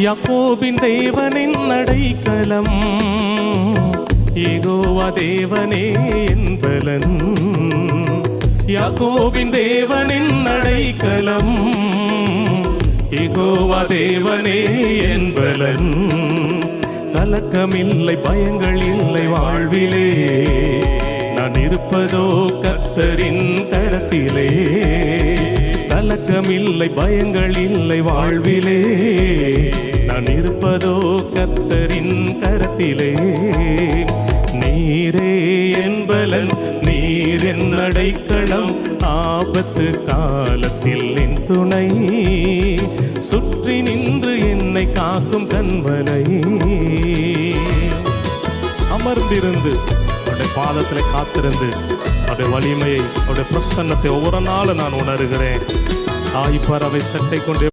யாக்கோபின் தேவனின் அடைக்கலம், யெகோவா தேவனே என் பலன். யாக்கோபின் தேவனின் அடைக்கலம், யெகோவா தேவனே என் பலன். கலக்கமில்லை பயங்கள் இல்லை வாழ்விலே, நான் இருப்பதோ கர்த்தரின் கரத்திலே. கலக்கமில்லை பயங்கள் இல்லை வாழ்விலே, நான் இருப்பதோ கர்த்தரின் கரத்திலே. நீரே என் பலன், நீர் என் அடைக்கலம், ஆபத்து காலத்தில் என் துணை. சுற்றி நின்று என்னை காக்கும் கண்மலை. அமர்ந்திருந்து அவருடைய பாதத்தில் காத்திருந்து அவருடைய வலிமையை, அவருடைய பிரசன்னத்தை ஒவ்வொரு நாளும் நான் உணர்கிறேன். தாய் பறவை சட்டை கொண்டு